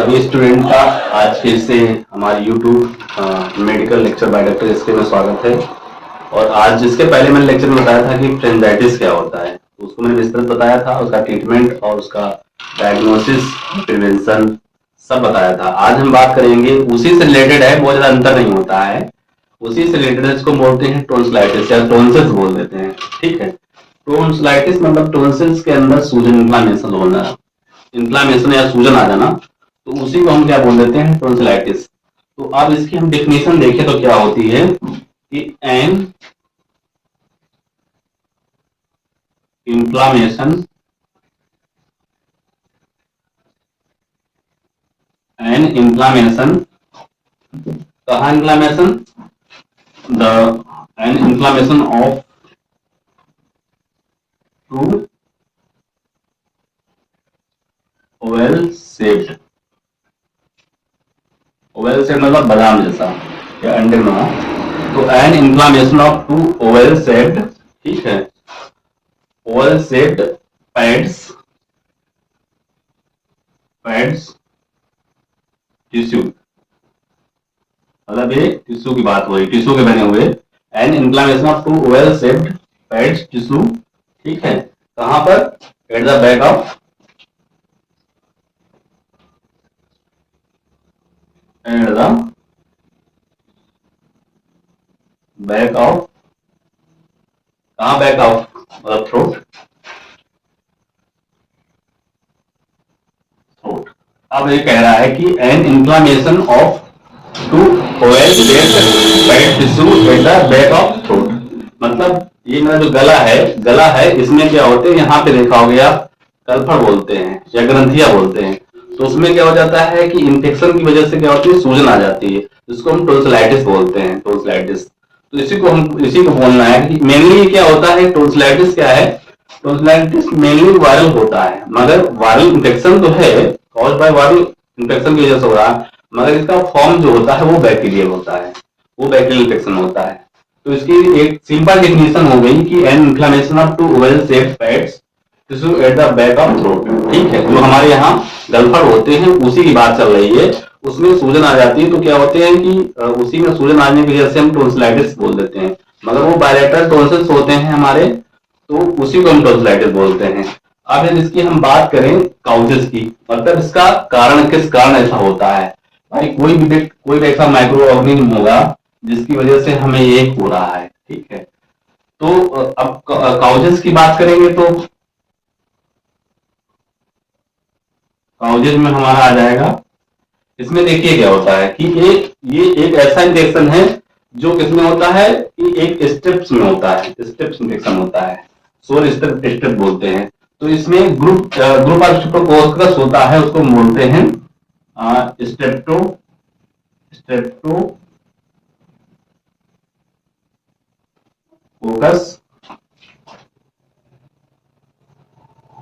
सभी स्टूडेंट का आज फिर से हमारे YouTube medical lecture by doctor S के में स्वागत है। और आज जिसके पहले मैंने लेक्चर में बताया था कि फ्रेंजाइटिस क्या होता है, तो उसको मैंने विस्तृत बताया था, उसका ट्रीटमेंट और उसका डायग्नोसिस, प्रिवेंशन सब बताया था। आज हम बात करेंगे, उसी से रिलेटेड है, बहुत ज्यादा अंतर नहीं होता है, उसी से रिलेटेड है। इसको बोलते हैं टोंसिलाइटिस या टोंसिल्स बोल देते हैं। ठीक है, टोंसिलाइटिस मतलब टोंसिल्स के अंदर सूजन, इन्फ्लामेशन होना, इन्फ्लामेशन या सूजन आ जाना, तो उसी को हम क्या बोल देते हैं, टोंसिलाइटिस। तो अब इसकी हम डेफिनेशन देखें तो क्या होती है कि एन इन्फ्लामेशन कहाँ inflammation, the an inflammation of two oval shaped, oval shape मतलब बादाम जैसा या अंडे नुमा, तो an inflammation of two oval shaped, ठीक है, ओवल शेप्ड पैड्स टिश्यू, मतलब ये टिश्यू की बात हो रही, टिश्यू के बने हुए, an inflammation of two oval shaped pads tissue, ठीक है, कहां पर, at the back of, at the back of, कहां बैक ऑफ मतलब थ्रोट, थ्रोट। अब ये कह रहा है कि an inflammation of two oval shaped pad tissue at the back of throat, मतलब ये मेरा जो गला है इसमें क्या होते हैं, यहाँ पे देखा हो गया कल्फर बोलते हैं या ग्रंथियां बोलते हैं, तो उसमें क्या हो जाता है कि इन्फेक्शन की वजह से क्या होती है, सूजन आ जाती है, जिसको हम टोंसिलाइटिस बोलते हैं, टोंसिलाइटिस। तो इसी को बोलना है कि मेनली क्या होता है, टोंसिलाइटिस क्या है, टोंसिलाइटिस मेनली वायरल होता है, मगर वायरल इन्फेक्शन तो है, कॉज बाय वायरल इन्फेक्शन की वजह से हो रहा है, मगर इसका फॉर्म जो होता है वो बैक्टीरियल होता है, वो बैक्टीरियल इन्फेक्शन होता है। तो इसकी एक सिंपल डेफिनेशन हो गई कि an inflammation of two oval shaped pads tissue at the back of throat, ठीक है, जो हमारे यहाँ गलफड़ होते हैं उसी की बात चल रही है, उसमें सूजन आ जाती है, तो क्या होते हैं कि उसी में सूजन आने की वजह से हम टोंसिलाइटिस बोल देते हैं, मगर वो बायलेटरल टोंसिल्स होते हैं हमारे, तो उसी को हम टोंसिलाइटिस बोलते हैं। अब यदि इसकी हम बात करें काउजेस की, मतलब इसका कारण, किस कारण ऐसा होता है, भाई कोई भी ऐसा माइक्रो ऑर्गेनिज्म होगा जिसकी वजह से हमें ये हो रहा है, ठीक है। तो अब काउजेस की बात करेंगे तो काउजेस में हमारा आ जाएगा, इसमें देखिए क्या होता है कि ये एक ऐसा इन्फेक्शन है जो किसमें होता है कि एक स्टेप्स में होता है, स्टेप्स इन्फेक्शन होता है, सोर स्टेप बोलते हैं। तो इसमें ग्रुप ऑफ स्ट्रेप्टोकोकस होता है, उसको बोलते हैं स्ट्रेप्टोकोकस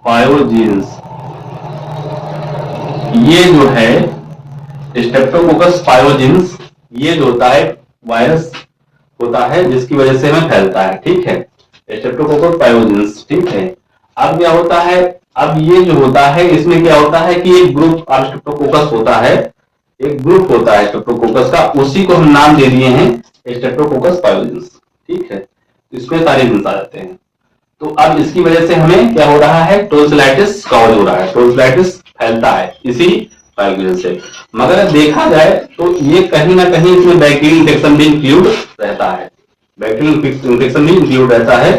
पायोजेन्स। ये जो है स्ट्रेप्टोकोकस पायोजेन्स, ये जो होता है वायरस होता है जिसकी वजह से हमें फैलता है, ठीक है, स्ट्रेप्टोकोकस पायोजेन्स, ठीक है। अब क्या होता है, अब ये जो होता है इसमें क्या होता है कि एक ग्रुप ऑफ स्ट्रेप्टोकोकस होता है, एक ग्रुप होता है स्ट्रेप्टोकोकस का, उसी को हम नाम दे दिए हैं स्ट्रेप्टोकोकस पायोजेन्स, ठीक है, इसमें सारे जीन्स आ जाते हैं। तो अब इसकी वजह से हमें क्या हो रहा है, टोंसिलाइटिस कॉज हो रहा है, टोंसिलाइटिस फैलता है इसी पायोजेन से। मगर देखा जाए तो ये कहीं ना कहीं इसमें बैक्टीरियल इन्फेक्शन भी इंक्लूड रहता है, बैक्टीरियल इन्फेक्शन भी इंक्लूड रहता है।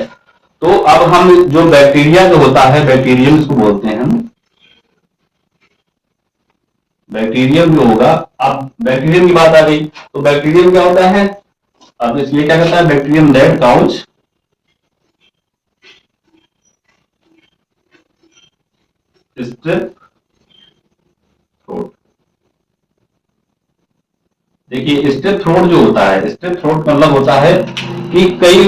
तो अब हम जो बैक्टीरिया जो होता है, बैक्टीरियम इसको बोलते हैं हम, बैक्टीरियम जो होगा, अब बैक्टीरियम की बात आ गई तो बैक्टीरियम क्या होता है, अब इसलिए क्या कहता है, bacterium that causes strep throat. देखिए स्ट्रेप थ्रोट जो होता है, स्ट्रेप थ्रोट मतलब होता है कि कई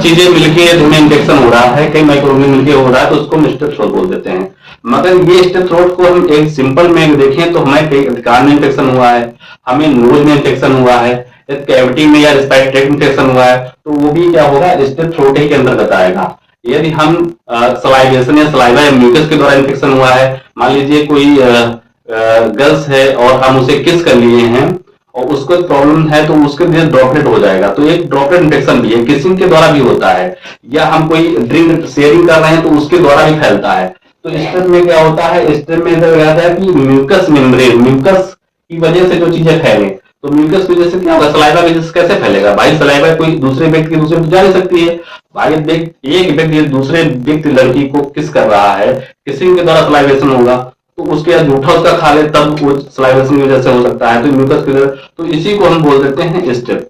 चीजें मिलके तुम्हें इन्फेक्शन हो रहा है, कई माइक्रोऑर्गेनिज्म मिलके हो रहा है, तो उसको हम स्ट्रेप थ्रोट बोल देते हैं। मगर ये स्ट्रेप थ्रोट को हम एक सिंपल में देखें तो हमें कई कान में इन्फेक्शन हुआ है, हमें नोज में इन्फेक्शन हुआ है, कैविटी में या रेस्पिरेटरी ट्रैक्ट इन्फेक्शन हुआ है, तो वो भी क्या होगा, स्ट्रेप थ्रोट ही के अंतर्गत आएगा। यदि हम सलाइवेशन या सलाइवा या म्यूकस के द्वारा इन्फेक्शन हुआ है, मान लीजिए कोई गर्ल्स है और हम उसे किस कर लिए हैं और उसको प्रॉब्लम है तो उसके लिए ड्रॉपलेट हो जाएगा। तो एक ड्रॉपलेट इन्फेक्शन भी है, किसिंग के द्वारा भी होता है, या हम कोई ड्रिंक शेयरिंग कर रहे हैं तो उसके द्वारा भी फैलता है। तो स्ट्रेस में क्या होता है, स्ट्रेस में ऐसा रहता है कि म्यूकस मेम्ब्रेन, म्यूकस की वजह से जो चीजें फैले, तो म्यूकस की वजह से क्या होगा, सलाइवा की वजह से कैसे फैलेगा भाई, सलाइवा कोई दूसरे व्यक्ति के दूसरे में जा नहीं सकती है भाई। एक व्यक्ति दूसरे व्यक्ति लड़की को किस कर रहा है, किसिंग के द्वारा सलाइवेशन होगा, तो उसके या जूठा उसका खा ले तब वो सलाइवेशन की वजह से हो सकता है, तो म्यूकस की वजह, तो इसी को हम बोल देते हैं स्टेप,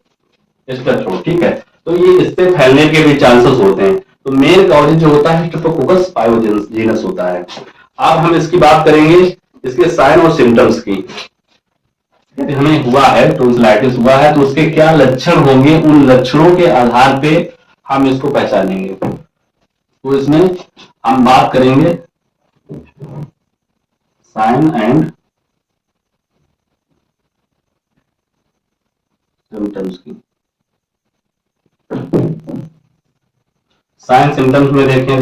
स्टेप थ्रोट, ठीक है। तो ये इससे फैलने के भी चांसेस होते हैं। तो मेन कॉज जो होता है स्ट्रेप्टोकोकस पाइथोजेनस होता है। अब हम इसकी बात करेंगे इसके साइन और सिम्टम्स की। यदि हमें हुआ है टॉन्सिलाइटिस हुआ है तो उसके क्या लक्षण होंगे, उन लक्षणों के आधार पे हम इसको पहचानेंगे। तो इसमें हम बात करेंगे साइन एंड सिम्टम्स की। साइन सिम्टम्स में देखें,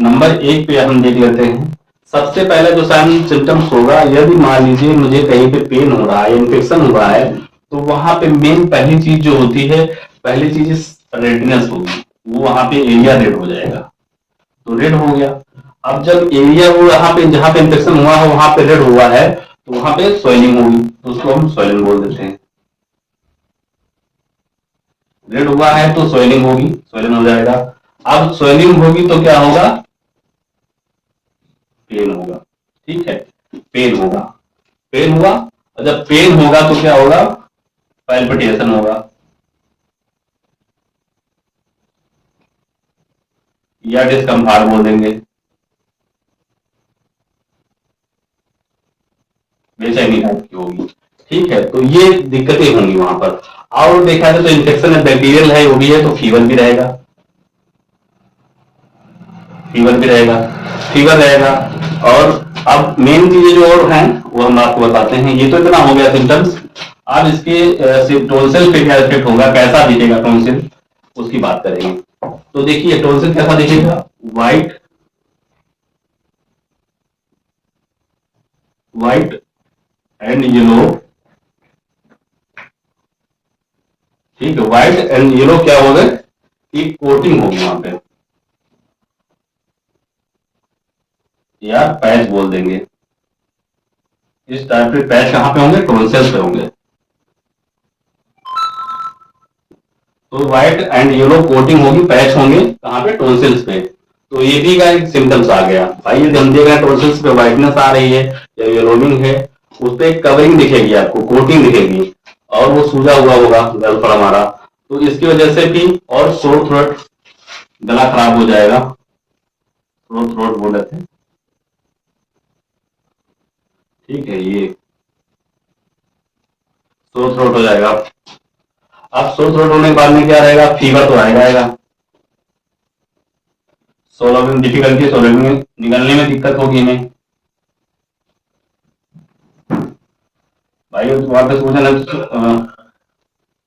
नंबर 1 पे हम देख लेते हैं। सबसे पहले जो साइन सिम्टम्स होगा, यदि मान लीजिए मुझे कहीं पे पेन हो रहा है, इन्फेक्शन हुआ है, तो वहां पे मेन पहली चीज जो होती है, पहली चीज रेडनेस होगी, वो वहां पे एरिया रेड हो जाएगा, तो रेड हो गया। अब जब एरिया वो यहाँ पे जहां पे इन्फेक्शन हुआ है वहां पे रेड हुआ है, तो वहां पे स्वेलिंग होगी, तो उसको हम स्वेलिंग बोल देते हैं। रेड हुआ है तो स्वेलिंग होगी, स्वेलिंग हो जाएगा। अब स्वेलिंग होगी तो क्या होगा, पेन होगा, ठीक है, पेन होगा, पेन हुआ। और जब पेन होगा तो क्या होगा, पैल्पिटेशन होगा, या डिस्कम्फर्ट बोल देंगे, बेचैनी टाइप की होगी, ठीक है। तो ये दिक्कतें होंगी वहां पर। और देखा जाए तो इन्फेक्शन है, बैक्टीरियल है, वो भी है, तो फीवर भी रहेगा, फीवर भी रहेगा, फीवर रहेगा। और अब मेन चीजें जो और हैं वो हम आपको बताते हैं। ये तो इतना हो गया सिम्टम्स। अब इसके टोंसिल पे क्या इफेक्ट होगा, कैसा दिखेगा टोंसिल, उसकी बात करेंगे। तो देखिए टोंसिल कैसा दिखेगा, व्हाइट, व्हाइट एंड येलो, ठीक है, व्हाइट एंड येलो क्या होगा कि कोटिंग होगी वहां पे, या पैच बोल देंगे। इस टाइप के पैच कहां पे होंगे, टोंसिल्स पे होंगे। तो व्हाइट एंड येलो कोटिंग होगी, पैच होंगे कहां पे, टोंसिल्स पे। तो ये भी का एक सिम्टम्स आ गया भाई। यदि हम देख रहे हैं टोंसिल्स पे व्हाइटनेस आ रही है या येलोइंग है, उस पर एक कवरिंग दिखेगी आपको, कोटिंग दिखेगी, और वो सूजा हुआ होगा गल पर हमारा, तो इसकी वजह से भी। और सोर थ्रोट, गला खराब हो जाएगा, सोर थ्रोट बोल रहे थे, ठीक है, ये सोर थ्रोट हो जाएगा। अब सोर थ्रोट होने के बाद में क्या रहेगा, फीवर तो आएगा, सोलर डिफिकल्टी, सोलर में निकलने में दिक्कत होगी हमें भाई, वहां पे सूजन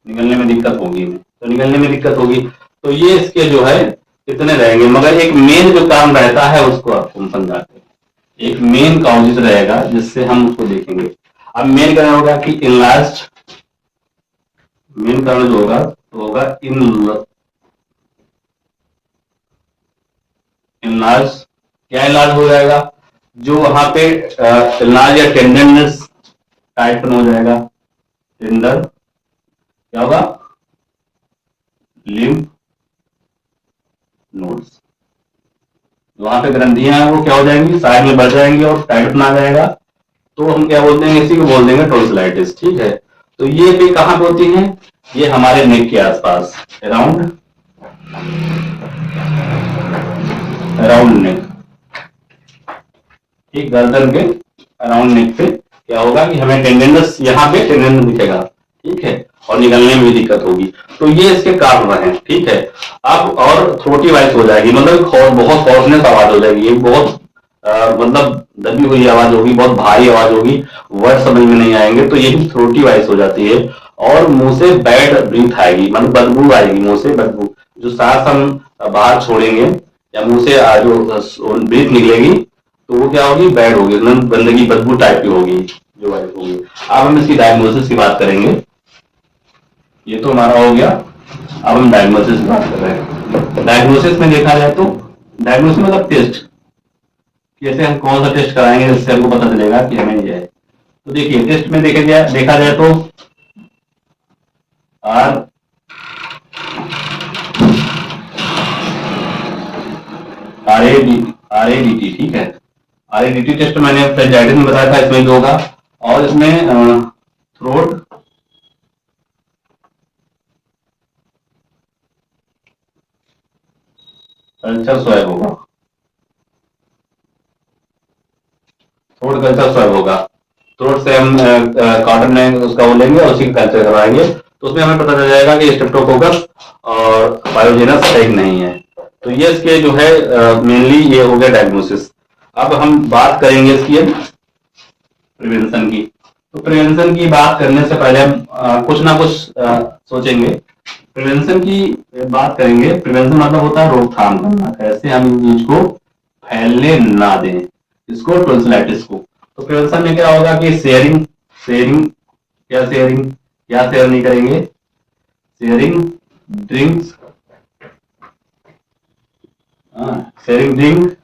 निकलने में दिक्कत होगी हमें, तो निकलने में दिक्कत होगी। तो ये इसके जो है इतने रहेंगे, मगर एक मेन जो काम रहता है उसको आपको हम समझाते हैं। एक मेन कॉजेज रहेगा जिससे हम उसको देखेंगे। अब मेन कारण होगा कि इनलार्ज, मेन कारण जो होगा तो होगा इनलार्ज। क्या इनलार्ज हो जाएगा, जो वहां पे इनलार्ज या टेंडरनेस टाइप हो जाएगा, टेंडर क्या होगा, लिम्फ नोड्स, वहां पे ग्रंथियां हैं वो क्या हो जाएंगी, साइड में बढ़ जाएंगी और टाइट बना जाएगा, तो हम क्या बोलते हैं, इसी को बोल देंगे टॉन्सिलाइटिस, ठीक है। तो ये भी कहां पे होती है, ये हमारे नेक के आसपास, अराउंड, अराउंड नेक, ठीक, गर्दन के अराउंड नेक पे क्या होगा कि हमें टेंडेंस, यहाँ पे टेंडेंस दिखेगा, ठीक है, और निकलने में भी दिक्कत होगी। तो ये इसके कारण हैं, ठीक है। अब और थ्रोटी वाइस हो जाएगी, मतलब बहुत हॉर्सनेस आवाज हो जाएगी, एक बहुत मतलब दबी हुई आवाज होगी, बहुत भारी आवाज होगी, वर्ड समझ में नहीं आएंगे, तो ये भी थ्रोटी वाइस हो जाती है। और मुंह से बैड ब्रीथ आएगी, मतलब बदबू आएगी, मुंह से बदबू, जो सांस हम बाहर छोड़ेंगे या मुंह से जो ब्रीथ निकलेगी, तो वो क्या होगी, बैड होगी, मतलब गंदगी बदबू टाइप की होगी जो वाइट होगी। अब हम इसकी डायग्नोसिस की बात करेंगे। ये तो हमारा हो गया। अब हम डायग्नोसिस की बात कर रहे हैं। डायग्नोसिस में देखा जाए तो डायग्नोसिस मतलब टेस्ट, कैसे हम कौन सा टेस्ट कराएंगे जिससे हमको पता चलेगा कि हमें ये है। तो देखिए टेस्ट में देखा जाए तो R R A D T, ठीक है। R A D T test मैंने फ्रेंजाइटिस में बताया था, इसमें भी होगा। और इसमें थ्रोट कल्चर स्वैब होगा, थ्रोट कल्चर स्वैब होगा। थ्रोट से हम कॉटन में उसका वो लेंगे और उसी का कल्चर करवाएंगे, तो उसमें हमें पता चल जाएगा कि स्ट्रेप्टोकोकस और पायोजेनस है कि नहीं है। तो ये इसके जो है मेनली ये हो गया डायग्नोसिस। अब हम बात करेंगे इसकी प्रिवेंशन की। तो प्रिवेंशन की बात करने से पहले हम कुछ ना कुछ सोचेंगे। प्रिवेंशन की बात करेंगे। प्रिवेंशन मतलब होता है रोकथाम करना, कैसे हम इस चीज को फैलने ना दें, इसको टॉन्सिलाइटिस को। तो प्रिवेंशन में क्या होगा कि शेयरिंग शेयरिंग क्या शेयर नहीं करेंगे, शेयरिंग ड्रिंक्स, शेयरिंग ड्रिंक,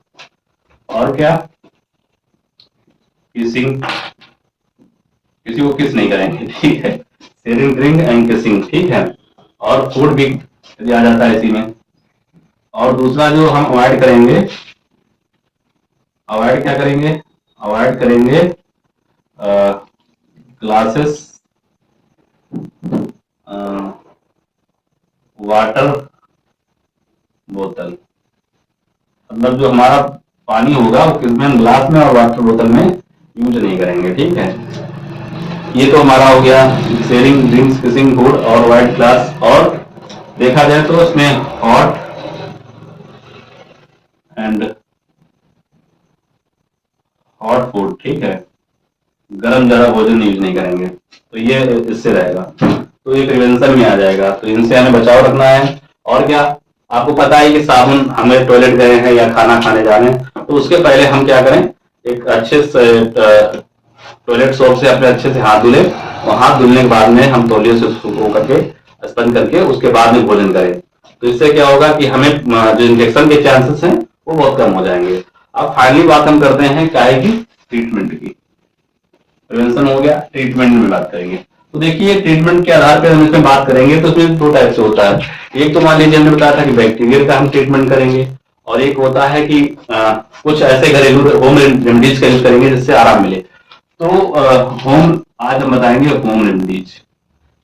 और क्या, किसिंग, किसी को किस नहीं करेंगे, ठीक है। शेयरिंग ड्रिंक एंड किसिंग, ठीक है। और फूड भी यदि आ जाता है इसी में। और दूसरा जो हम अवॉइड करेंगे, अवॉइड क्या करेंगे, अवॉइड करेंगे ग्लासेस, वाटर बोतल। मतलब जो हमारा पानी होगा वो किसमें, हम ग्लास में और वाटर बोतल में यूज नहीं करेंगे, ठीक है। ये तो हमारा हो गया शेयरिंग ड्रिंक्स, किसिंग, फूड और वाइट ग्लास। और देखा जाए तो उसमें हॉट एंड हॉट फूड, ठीक है, गरम जरा भोजन यूज नहीं करेंगे। तो ये इससे रहेगा, तो ये प्रिवेंशन में आ जाएगा। तो इनसे हमें बचाव रखना है। और क्या, आपको पता है कि साबुन, हमें टॉयलेट गए हैं या खाना खाने जा रहे हैं तो उसके पहले हम क्या करें, एक अच्छे से टॉयलेट सोप से अपने अच्छे से हाथ धुले, और हाथ धुलने के बाद में हम तौलिए से उसको करके स्पंज करके उसके बाद में भोजन करें। तो इससे क्या होगा कि हमें जो इन्फेक्शन के चांसेस हैं वो बहुत कम हो जाएंगे। अब फाइनली बात हम करते हैं क्या है कि ट्रीटमेंट की। प्रिवेंशन हो गया, ट्रीटमेंट में बात करेंगे। तो देखिए ट्रीटमेंट के आधार पर हम इसमें बात करेंगे तो इसमें दो टाइप से होता है। एक तो मान लीजिए हमने बताया था कि बैक्टीरियल का हम ट्रीटमेंट करेंगे, और एक होता है कि कुछ ऐसे घरेलू होम रेमेडीज का यूज करेंगे जिससे आराम मिले। तो होम आज हम बताएंगे होम रेमेडीज,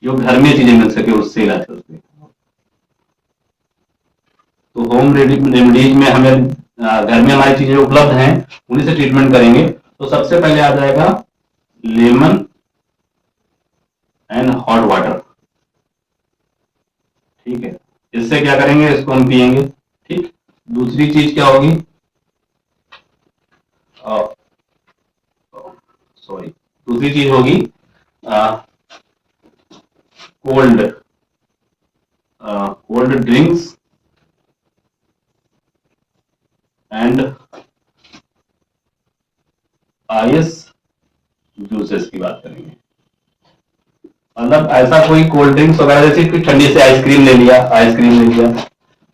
जो घर में चीजें मिल सके उससे इलाज कर सके। तो होम रेमेडीज में हमें घर में हमारी चीजें उपलब्ध हैं, उन्हीं से ट्रीटमेंट करेंगे। तो सबसे पहले आ जाएगा लेमन एंड हॉट वाटर, ठीक है। इससे क्या करेंगे, इसको हम पियेंगे, ठीक। दूसरी चीज क्या होगी, सॉरी, दूसरी चीज होगी cold cold drinks and ice juices की बात करेंगे। मतलब ऐसा कोई कोल्ड ड्रिंक्स वगैरह, जैसे कि ठंडी से आइसक्रीम ले लिया, आइसक्रीम ले लिया,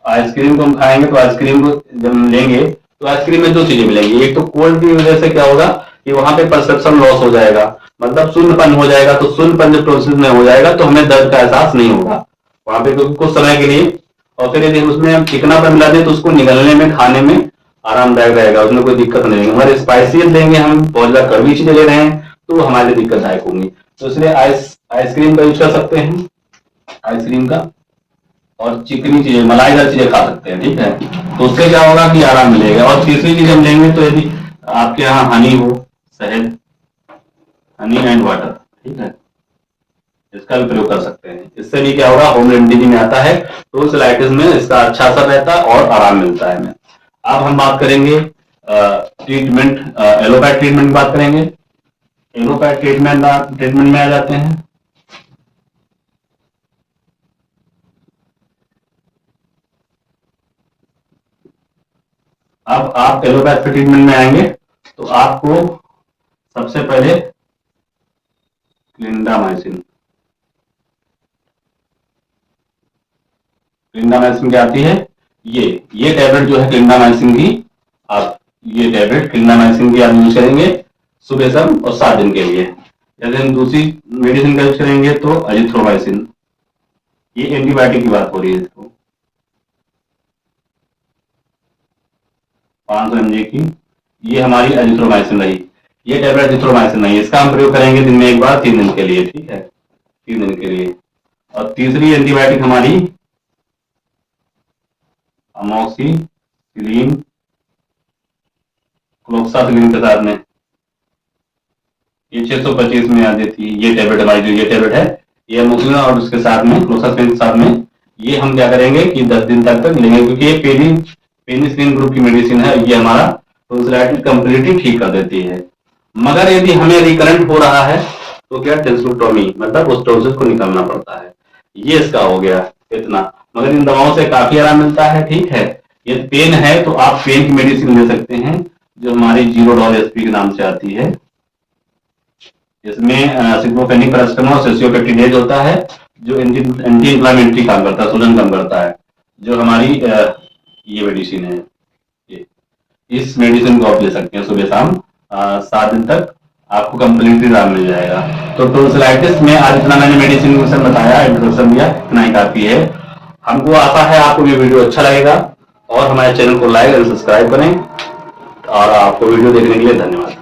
आइसक्रीम को हम खाएंगे तो आइसक्रीम को जब हम लेंगे तो आइसक्रीम में दो चीजें मिलेंगी। एक तो कोल्ड की वजह से क्या होगा कि वहां पे परसेप्शन लॉस हो जाएगा, मतलब शून्यपन हो जाएगा। तो शून्यपन जब प्रोसेस में हो जाएगा तो हमें दर्द का एहसास नहीं होगा वहां पे कुछ समय के लिए। और फिर यदि उसमें हम चिकनापन मिला दें तो उसको निगलने में, खाने में आरामदायक रहेगा, उसमें कोई दिक्कत नहीं होगी। हमारे स्पाइसी देंगे, हम बहुत ज्यादा कड़वी चीजें ले रहे हैं तो वो हमारे लिए दिक्कतदायक होंगी। तो इसलिए आइसक्रीम का यूज कर सकते हैं, आइसक्रीम का। और चिकनी चीजें, मलाईदार चीजें खा सकते हैं, ठीक है। तो उससे क्या होगा कि आराम मिलेगा। और तीसरी चीज हम लेंगे तो यदि आपके यहाँ हनी हो, शहद, हनी एंड वाटर, ठीक है, इसका भी प्रयोग कर सकते हैं। इससे भी क्या होगा, होम रेमेडी में आता है, टोंसिलाइटिस में इसका अच्छा असर रहता है और आराम मिलता है हमें। अब हम बात करेंगे ट्रीटमेंट, एलोपैथ ट्रीटमेंट की बात करेंगे। एलोपैथ ट्रीटमेंट में आ जाते हैं। अब आप एलोपैथ ट्रीटमेंट में आएंगे तो आपको सबसे पहले क्लिंडामाइसिन क्या आती है, ये टैबलेट जो है क्लिंडामाइसिन की, आप ये टैबलेट क्लिंडामाइसिन की आप यूज करेंगे सुबह शाम और 7 दिन के लिए। यदि हम दूसरी मेडिसिन का यूज करेंगे तो अजिथ्रोमाइसिन, ये एंटीबायोटिक की बात हो रही है। इसको 500 mg की ये हमारी अजिथ्रोमाइसिन रही। ये टैबलेट अजिथ्रोमाइसिन नहीं है, इसका हम प्रयोग करेंगे दिन में एक बार 3 दिन के लिए, ठीक है, 3 दिन के लिए। और तीसरी एंटीबायोटिक हमारी अमोक्सिसिलिन क्लोक्सासिलिन के साथ में, ये 625 में आ जाती है। ये टैबलेट हमारी जो ये टैबलेट है, ये अमोक्सिसिलिन और उसके साथ में क्लोक्सासिलिन के साथ में, ये हम क्या करेंगे कि 10 दिन तक लेंगे, क्योंकि ये पेनिसिलिन ग्रुप की मेडिसिन है। ये हमारा टॉन्सिलाइटिस कंप्लीटली ठीक कर देती है। मगर यदि हमें रिकरेंट हो रहा है तो क्या टेंसिलोटोमी, मतलब उस टॉन्सिल को निकालना पड़ता है। ये इसका हो गया इतना। मगर इन दवाओं से काफी आराम मिलता है, ठीक है। ये पेन है तो आप पेन की मेडिसिन ले सकते हैं, जो हमारी जीरोडोल-एसपी के नाम से आती है। इसमें सिक्लोफेनिक पैरासिटामोल सेसियोपेप्टिडेज होता है, जो एंटी इंफ्लेमेटरी काम करता है, सूजन कम करता है, जो हमारी ये मेडिसिन है। इस मेडिसिन को आप ले सकते हैं सुबह शाम 7 दिन तक, आपको कंप्लीटली आराम मिल जाएगा। तो टॉन्सिलाइटिस में आज इतना मैंने मेडिसिन बताया, इंट्रोडक्शन दिया, इतना ही काफी है। हमको आशा है आपको ये वीडियो अच्छा लगेगा, और हमारे चैनल को लाइक और सब्सक्राइब करें। और आपको वीडियो देखने के लिए धन्यवाद।